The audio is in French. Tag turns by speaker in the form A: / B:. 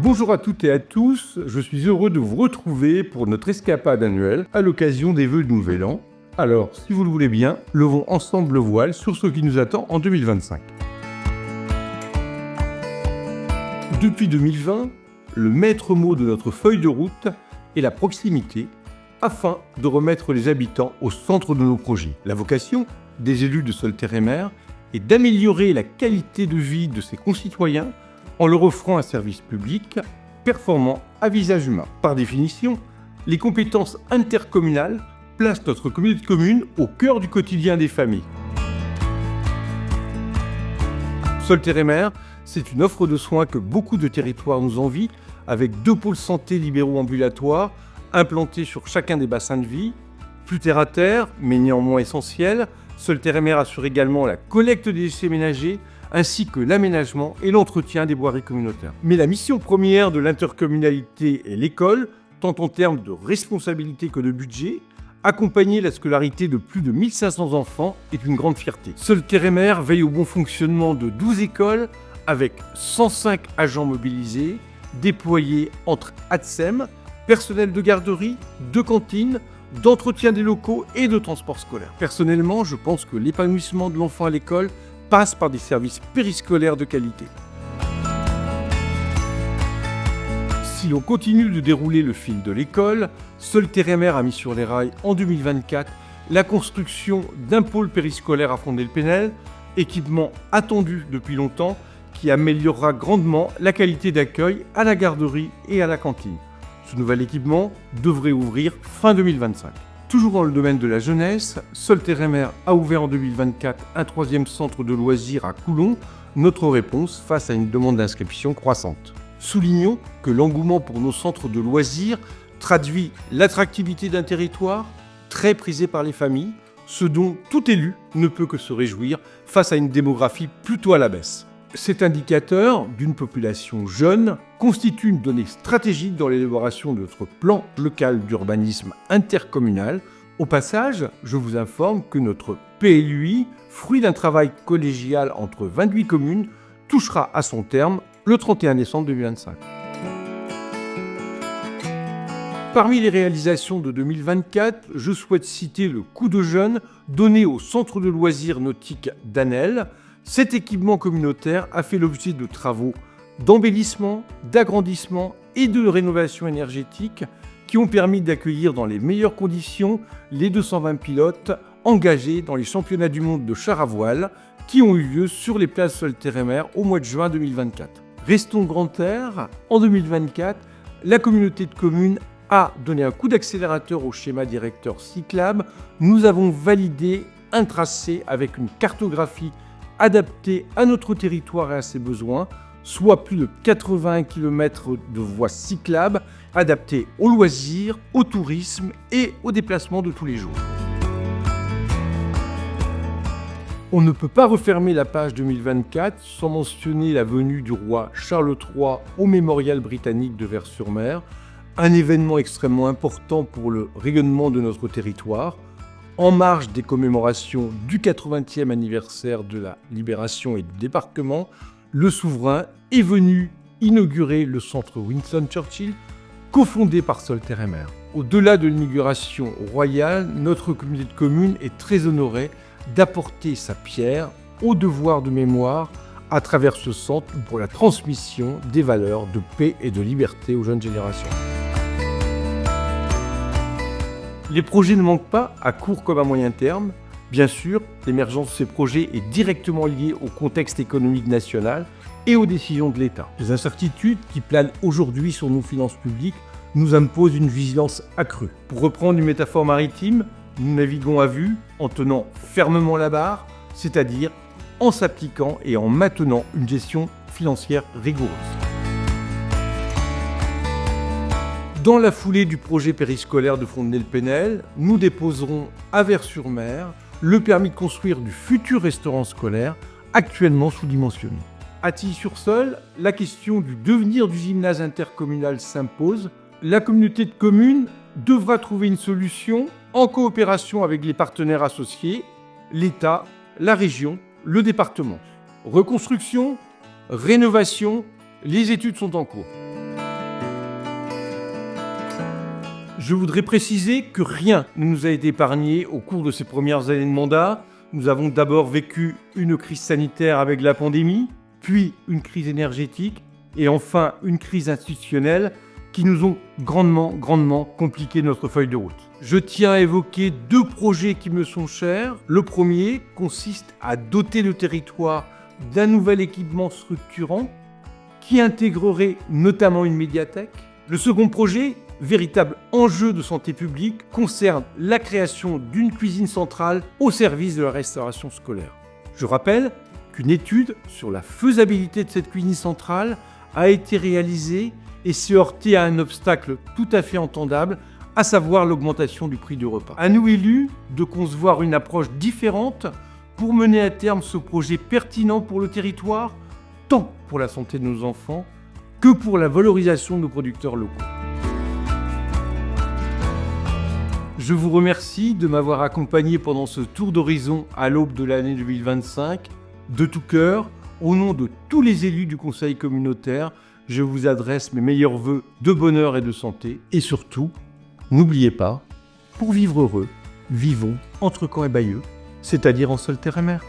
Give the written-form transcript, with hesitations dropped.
A: Bonjour à toutes et à tous, je suis heureux de vous retrouver pour notre escapade annuelle à l'occasion des vœux de Nouvel An. Alors, si vous le voulez bien, levons ensemble le voile sur ce qui nous attend en 2025. Depuis 2020, le maître mot de notre feuille de route est la proximité, afin de remettre les habitants au centre de nos projets. La vocation des élus de Solterre-et-Mer est d'améliorer la qualité de vie de ses concitoyens en leur offrant un service public performant à visage humain. Par définition, les compétences intercommunales placent notre communauté de communes au cœur du quotidien des familles. Solterre-et-Mer, c'est une offre de soins que beaucoup de territoires nous envient, avec 2 pôles santé libéraux ambulatoires implantés sur chacun des bassins de vie. Plus terre à terre, mais néanmoins essentiel, Solterre-et-Mer assure également la collecte des déchets ménagers, ainsi que l'aménagement et l'entretien des voiries communautaires. Mais la mission première de l'intercommunalité est l'école, tant en termes de responsabilité que de budget. Accompagner la scolarité de plus de 1500 enfants est une grande fierté. Solterre-et-Mer veille au bon fonctionnement de 12 écoles, avec 105 agents mobilisés, déployés entre ATSEM, personnel de garderie, de cantine, d'entretien des locaux et de transport scolaire. Personnellement, je pense que l'épanouissement de l'enfant à l'école passe par des services périscolaires de qualité. Si l'on continue de dérouler le fil de l'école, Solterre-et-Mer a mis sur les rails en 2024 la construction d'un pôle périscolaire à Fontenay-le-Pénel, équipement attendu depuis longtemps qui améliorera grandement la qualité d'accueil à la garderie et à la cantine. Ce nouvel équipement devrait ouvrir fin 2025. Toujours dans le domaine de la jeunesse, Solterre-et-Mer a ouvert en 2024 un 3e centre de loisirs à Coulon, notre réponse face à une demande d'inscription croissante. Soulignons que l'engouement pour nos centres de loisirs traduit l'attractivité d'un territoire très prisé par les familles, ce dont tout élu ne peut que se réjouir face à une démographie plutôt à la baisse. Cet indicateur d'une population jeune constitue une donnée stratégique dans l'élaboration de notre plan local d'urbanisme intercommunal. Au passage, je vous informe que notre PLUI, fruit d'un travail collégial entre 28 communes, touchera à son terme le 31 décembre 2025. Parmi les réalisations de 2024, je souhaite citer le coup de jeune donné au centre de loisirs nautiques d'Annelle. Cet équipement communautaire a fait l'objet de travaux d'embellissement, d'agrandissement et de rénovation énergétique qui ont permis d'accueillir dans les meilleures conditions les 220 pilotes engagés dans les championnats du monde de char à voile qui ont eu lieu sur les plages Solterre-et-Mer au mois de juin 2024. Restons grand air, en 2024, la communauté de communes a donné un coup d'accélérateur au schéma directeur cyclable. Nous avons validé un tracé avec une cartographie adapté à notre territoire et à ses besoins, soit plus de 81 km de voies cyclables adaptées aux loisirs, au tourisme et aux déplacements de tous les jours. On ne peut pas refermer la page 2024 sans mentionner la venue du roi Charles III au Mémorial britannique de Vers-sur-Mer, un événement extrêmement important pour le rayonnement de notre territoire. En marge des commémorations du 80e anniversaire de la libération et du débarquement, le souverain est venu inaugurer le centre Winston Churchill, cofondé par Solterre-et-Mer. Au-delà de l'inauguration royale, notre communauté de communes est très honorée d'apporter sa pierre au devoir de mémoire à travers ce centre pour la transmission des valeurs de paix et de liberté aux jeunes générations. Les projets ne manquent pas, à court comme à moyen terme. Bien sûr, l'émergence de ces projets est directement liée au contexte économique national et aux décisions de l'État. Les incertitudes qui planent aujourd'hui sur nos finances publiques nous imposent une vigilance accrue. Pour reprendre une métaphore maritime, nous naviguons à vue en tenant fermement la barre, c'est-à-dire en s'appliquant et en maintenant une gestion financière rigoureuse. Dans la foulée du projet périscolaire de Fontenay-le-Pénel, nous déposerons à Vers-sur-Mer le permis de construire du futur restaurant scolaire actuellement sous-dimensionné. À Tilly-sur-Seulles, la question du devenir du gymnase intercommunal s'impose. La communauté de communes devra trouver une solution en coopération avec les partenaires associés, l'État, la région, le département. Reconstruction, rénovation, les études sont en cours. Je voudrais préciser que rien ne nous a été épargné au cours de ces premières années de mandat. Nous avons d'abord vécu une crise sanitaire avec la pandémie, puis une crise énergétique et enfin une crise institutionnelle qui nous ont grandement compliqué notre feuille de route. Je tiens à évoquer 2 projets qui me sont chers. Le premier consiste à doter le territoire d'un nouvel équipement structurant qui intégrerait notamment une médiathèque. Le second projet, véritable enjeu de santé publique, concerne la création d'une cuisine centrale au service de la restauration scolaire. Je rappelle qu'une étude sur la faisabilité de cette cuisine centrale a été réalisée et s'est heurtée à un obstacle tout à fait entendable, à savoir l'augmentation du prix du repas. À nous élus de concevoir une approche différente pour mener à terme ce projet pertinent pour le territoire, tant pour la santé de nos enfants que pour la valorisation de nos producteurs locaux. Je vous remercie de m'avoir accompagné pendant ce tour d'horizon à l'aube de l'année 2025. De tout cœur, au nom de tous les élus du Conseil communautaire, je vous adresse mes meilleurs vœux de bonheur et de santé. Et surtout, n'oubliez pas, pour vivre heureux, vivons entre Caen et Bayeux, c'est-à-dire en seul terre et mer.